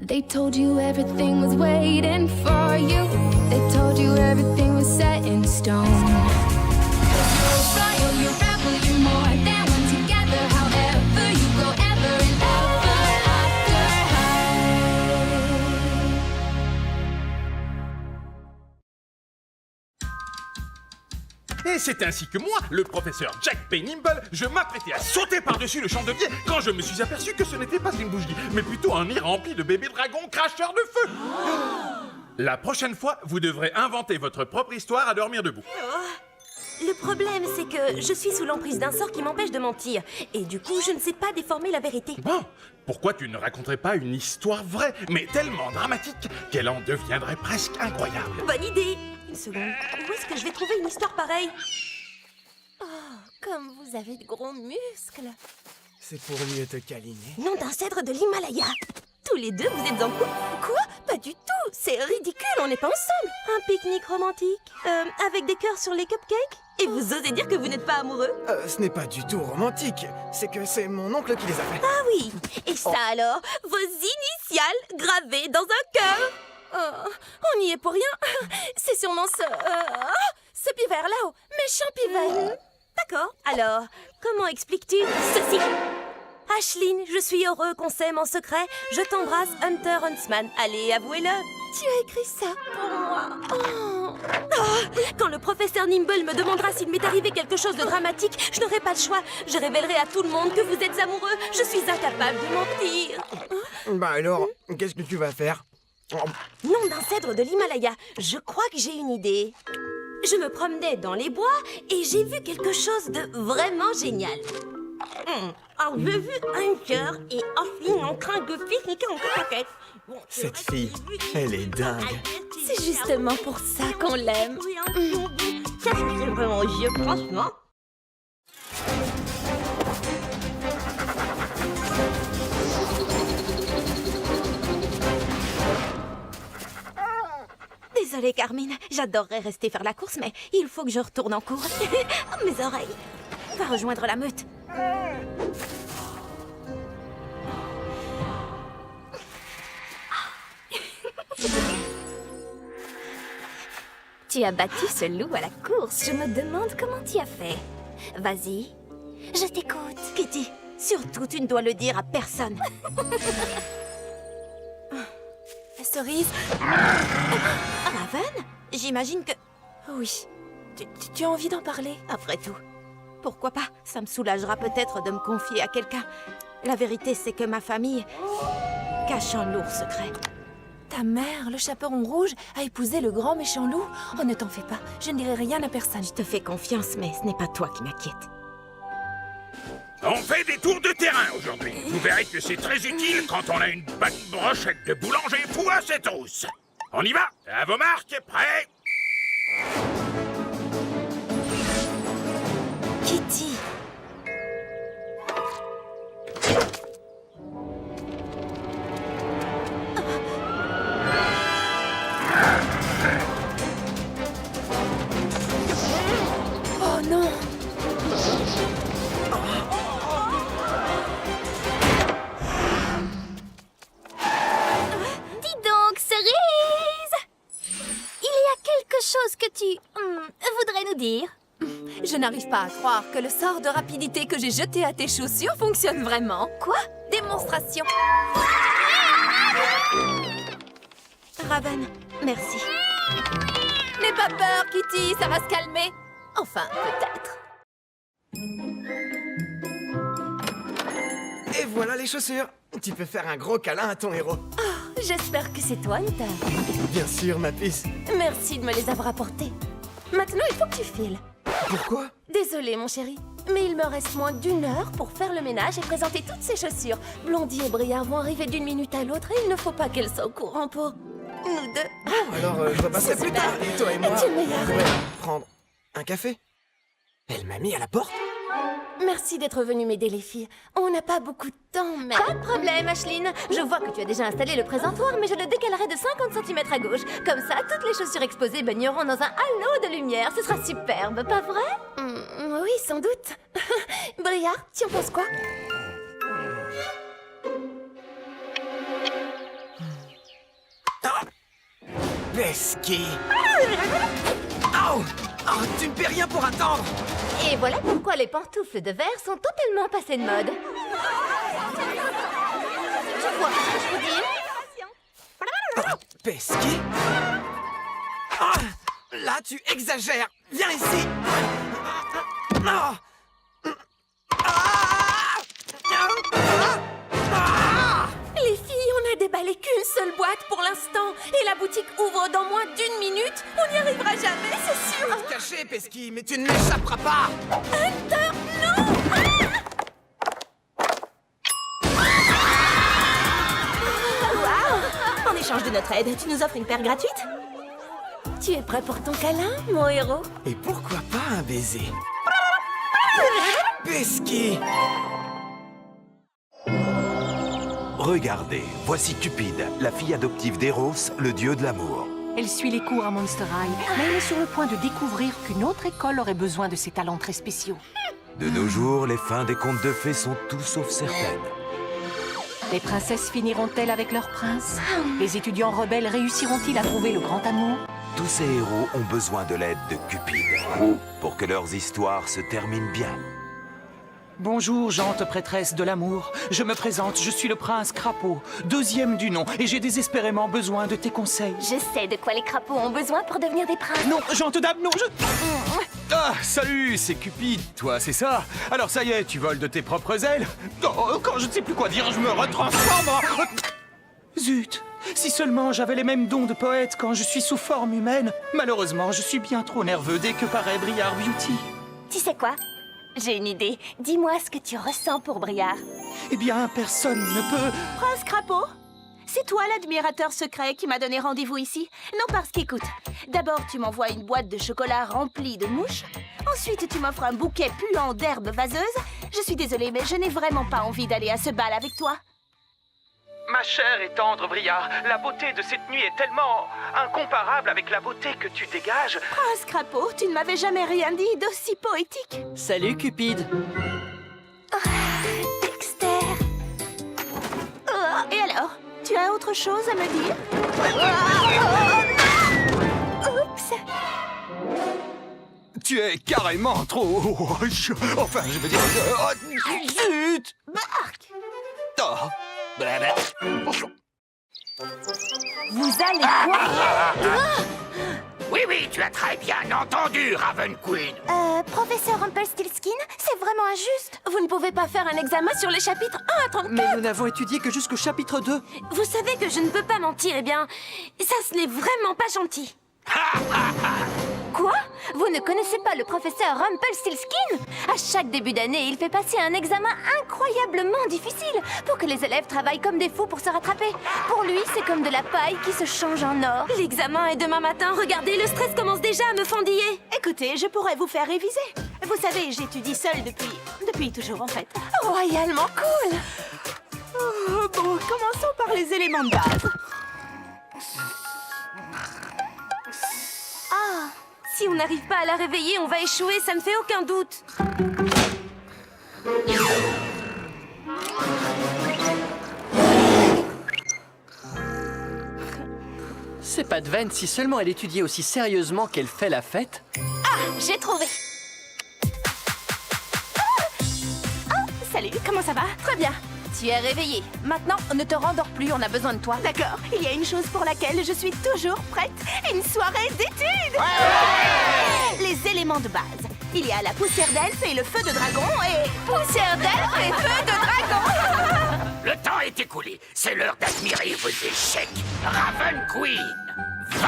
They told you everything was waiting for you. They told you everything was set in stone. You're royal, you rebel, you're more than one together. However you go, ever and ever after high. Et c'est ainsi que moi, le professeur Jack Peynimble, je m'apprêtais à sauter par-dessus le chandelier quand je me suis aperçu que ce n'était pas une bougie, mais plutôt un nid rempli de bébés dragons cracheurs de feu. La prochaine fois, vous devrez inventer votre propre histoire à dormir debout. Le problème, c'est que je suis sous l'emprise d'un sort qui m'empêche de mentir. Et du coup, je ne sais pas déformer la vérité. Bon, pourquoi tu ne raconterais pas une histoire vraie, mais tellement dramatique qu'elle en deviendrait presque incroyable? Bonne idée. Une seconde. Où est-ce que je vais trouver une histoire pareille? Oh, comme vous avez de gros muscles. C'est pour mieux te câliner. Nom d'un cèdre de l'Himalaya. Tous les deux, vous êtes en couple? Quoi? Pas du tout. C'est ridicule, on n'est pas ensemble. Un pique-nique romantique, avec des cœurs sur les cupcakes? Et vous osez dire que vous n'êtes pas amoureux? Ce n'est pas du tout romantique. C'est que c'est mon oncle qui les a fait. Ah oui. Et ça alors? Vos initiales gravées dans un cœur? On n'y est pour rien. C'est sûrement ce pivert là-haut. Méchant pivert. D'accord. Alors, comment expliques-tu ceci? Ashline, je suis heureux qu'on s'aime en secret. Je t'embrasse, Hunter Huntsman. Allez, avouez-le. Tu as écrit ça pour moi. Quand le professeur Nimble me demandera s'il m'est arrivé quelque chose de dramatique, je n'aurai pas le choix. Je révélerai à tout le monde que vous êtes amoureux. Je suis incapable de mentir. Bah alors, qu'est-ce que tu vas faire? Nom d'un cèdre de l'Himalaya. Je crois que j'ai une idée. Je me promenais dans les bois et j'ai vu quelque chose de vraiment génial. Alors, j'ai vu un cœur et Ashline en train de pique-niquer en coquette. Bon, Cette fille, elle est dingue. c'est justement pour ça qu'on l'aime. Ça, c'est vraiment vieux, franchement. Désolée, Carmine. J'adorerais rester faire la course, mais il faut que je retourne en cours. Mes oreilles. Va rejoindre la meute. Tu as battu ce loup à la course. Je me demande comment tu as fait. Vas-y, je t'écoute. Kitty, surtout tu ne dois le dire à personne. Cerise. Raven, j'imagine que... Oui. Tu as envie d'en parler? Après tout. Pourquoi pas? Ça me soulagera peut-être de me confier à quelqu'un. La vérité, c'est que ma famille cache un lourd secret. Ta mère, le chaperon rouge, a épousé le grand méchant loup? Oh, ne t'en fais pas, je ne dirai rien à personne. Je te fais confiance, mais ce n'est pas toi qui m'inquiète. On fait des tours de terrain aujourd'hui. Vous verrez que c'est très utile quand on a une bonne brochette de boulanger fou à cette hausse. On y va? À vos marques, prêts? Kitty. Oh non! Dis donc, Cerise! Il y a quelque chose que tu voudrais nous dire? Je n'arrive pas à croire que le sort de rapidité que j'ai jeté à tes chaussures fonctionne vraiment. Quoi? Démonstration. Raven, merci. N'aie pas peur, Kitty, ça va se calmer. Enfin, peut-être. Et voilà les chaussures. Tu peux faire un gros câlin à ton héros. J'espère que c'est toi, Hunter. Bien sûr, ma puce. Merci de me les avoir apportés. Maintenant, il faut que tu files. Pourquoi? Désolée, mon chéri, mais il me reste moins d'1 heure pour faire le ménage et présenter toutes ces chaussures. Blondie et Briard vont arriver d'une minute à l'autre et il ne faut pas qu'elles soient au courant pour nous deux. Alors, je repasserai plus tard. Et toi et moi, Tu es meilleure. on pourrait prendre un café. Elle m'a mis à la porte. Merci d'être venue m'aider, les filles. On n'a pas beaucoup de temps, mais... Pas de problème, Ashline. Je vois que tu as déjà installé le présentoir, mais je le décalerai de 50 cm à gauche. Comme ça, toutes les chaussures exposées baigneront dans un halo de lumière. Ce sera superbe, pas vrai? Oui, sans doute. Briard, tu en penses quoi? Pesky. Oh, oh, tu ne paies rien pour attendre. Et voilà pourquoi les pantoufles de verre sont totalement passées de mode. Tu vois ce que je veux dire? Pesky. Ah, là, tu exagères. Viens ici. Ah. Les filles, on a déballé qu'une seule boîte pour l'instant. Et la boutique ouvre dans moins d'1 minute. On n'y arrivera jamais, c'est sûr. Te cacher, Pesky, mais tu ne m'échapperas pas. En échange de notre aide, tu nous offres une paire gratuite? Tu es prêt pour ton câlin, mon héros? Et pourquoi pas un baiser? Pesky. Regardez, voici Cupide, la fille adoptive d'Eros, le dieu de l'amour. Elle suit les cours à Monster High, mais elle est sur le point de découvrir qu'une autre école aurait besoin de ses talents très spéciaux. De nos jours, les fins des contes de fées sont tout sauf certaines. Les princesses finiront-elles avec leur prince? Les étudiants rebelles réussiront-ils à trouver le grand amour? Tous ces héros ont besoin de l'aide de Cupide, pour que leurs histoires se terminent bien. Bonjour, gente prêtresse de l'amour. Je me présente, je suis le prince Crapaud, 2e du nom, et j'ai désespérément besoin de tes conseils. Je sais de quoi les crapauds ont besoin pour devenir des princes. Non, gente dame, non, je... Ah, salut, c'est Cupide, toi, c'est ça? Alors ça y est, tu voles de tes propres ailes? Oh, quand je ne sais plus quoi dire, je me retransforme en... Zut! Si seulement j'avais les mêmes dons de poète quand je suis sous forme humaine. Malheureusement, je suis bien trop nerveux dès que paraît Briard Beauty. Tu sais quoi? J'ai une idée. Dis-moi ce que tu ressens pour Briard. Eh bien, personne ne peut... Prince Crapaud, c'est toi l'admirateur secret qui m'a donné rendez-vous ici? Non, parce qu'écoute, d'abord tu m'envoies une boîte de chocolat remplie de mouches. Ensuite, tu m'offres un bouquet puant d'herbes vaseuses. Je suis désolée, mais je n'ai vraiment pas envie d'aller à ce bal avec toi. Ma chère et tendre Briard, la beauté de cette nuit est tellement incomparable avec la beauté que tu dégages. Prince Crapaud, tu ne m'avais jamais rien dit d'aussi poétique. Salut, Cupide. Dexter. Et alors, tu as autre chose à me dire? Oups. Tu es carrément trop... Enfin, je veux dire... Zut! Oh. Vous allez quoi? Oui, tu as très bien entendu, Raven Queen. Professeur Rumpelstiltskin, c'est vraiment injuste. Vous ne pouvez pas faire un examen sur les chapitres 1 à 34. Mais nous n'avons étudié que jusqu'au chapitre 2. Vous savez que je ne peux pas mentir, eh bien, ça ce n'est vraiment pas gentil. Quoi? Vous ne connaissez pas le professeur Rumpelstiltskin? À chaque début d'année, il fait passer un examen incroyablement difficile pour que les élèves travaillent comme des fous pour se rattraper. Pour lui, c'est comme de la paille qui se change en or. L'examen est demain matin, regardez, le stress commence déjà à me fendiller. Écoutez, je pourrais vous faire réviser. Vous savez, j'étudie seule depuis toujours en fait. Royalement cool. Bon, commençons par les éléments de base. Ah, si on n'arrive pas à la réveiller, on va échouer, ça ne fait aucun doute. C'est pas de veine si seulement elle étudiait aussi sérieusement qu'elle fait la fête. Ah, j'ai trouvé. Salut, comment ça va? Très bien. Tu es réveillé. Maintenant, ne te rendors plus, on a besoin de toi. D'accord, il y a une chose pour laquelle je suis toujours prête. Une soirée d'études. Les éléments de base. Il y a la poussière d'elfe et le feu de dragon et... Poussière d'elfe et feu de dragon. Le temps est écoulé. C'est l'heure d'admirer vos échecs. Raven Queen, 20.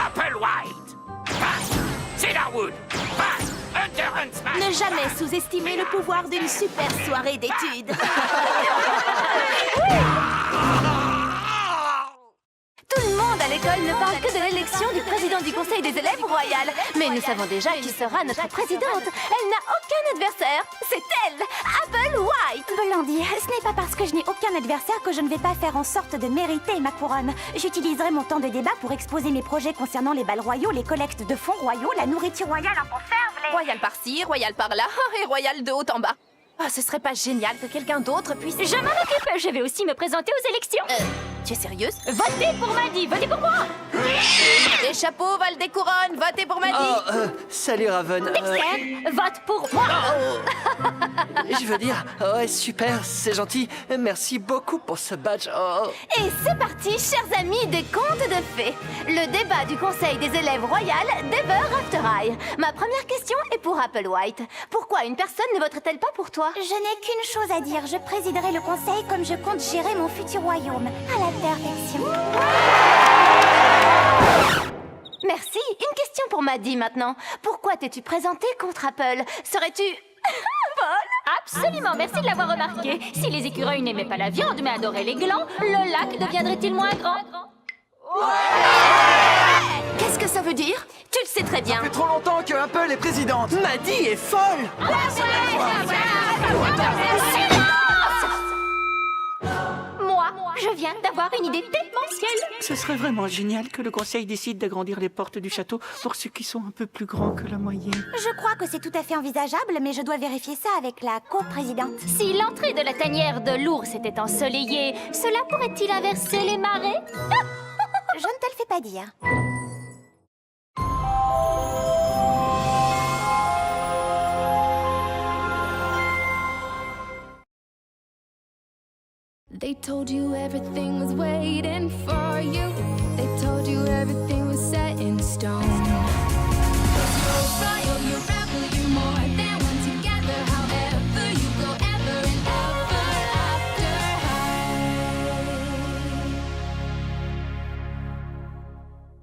Applewhite, 20. Cedarwood, 20. Hunter Huntsman. Ne jamais sous-estimer le pouvoir d'une super soirée d'études. Tout le monde à l'école ne parle que de l'élection du président du conseil des élèves royal. Mais nous savons déjà qui sera notre présidente. Elle n'a aucun adversaire. C'est elle, Applewhite. Blondie, ce n'est pas parce que je n'ai aucun adversaire que je ne vais pas faire en sorte de mériter ma couronne. J'utiliserai mon temps de débat pour exposer mes projets concernant les bals royaux, les collectes de fonds royaux, la nourriture royale en conserve, les... Royal par-ci, royal par-là et royal de haut en bas. Ah, ce serait pas génial que quelqu'un d'autre puisse... Je m'en occupe, je vais aussi me présenter aux élections. Tu es sérieuse? Votez pour Maddy, votez pour moi. Les chapeaux valent des couronnes, votez pour Maddy. Oh, salut Raven. Dexter, vote pour moi. Je veux dire, ouais, super, c'est gentil. Merci beaucoup pour ce badge. Oh. Et c'est parti, chers amis des contes de fées. Le débat du conseil des élèves royales d'Ever After High. Ma première question est pour Applewhite. Pourquoi une personne ne voterait-elle pas pour toi? Je n'ai qu'une chose à dire. Je présiderai le conseil comme je compte gérer mon futur royaume. À la perfection. Merci. Une question pour Maddy maintenant. Pourquoi t'es-tu présentée contre Apple? Serais-tu... folle? Absolument, merci de l'avoir remarqué. Si les écureuils n'aimaient pas la viande mais adoraient les glands, le lac deviendrait-il moins grand? Qu'est-ce que ça veut dire? Tu le sais très bien. Ça fait trop longtemps que Apple est présidente. Maddy est folle. Moi, je viens d'avoir une idée démentielle. Ce serait vraiment génial que le conseil décide d'agrandir les portes du château pour ceux qui sont un peu plus grands que la moyenne. Je crois que c'est tout à fait envisageable, mais je dois vérifier ça avec la coprésidente. Si l'entrée de la tanière de l'ours était ensoleillée, cela pourrait-il inverser les marées? Je ne te le fais pas dire. They told you everything was waiting for you. They told you everything was set in stone.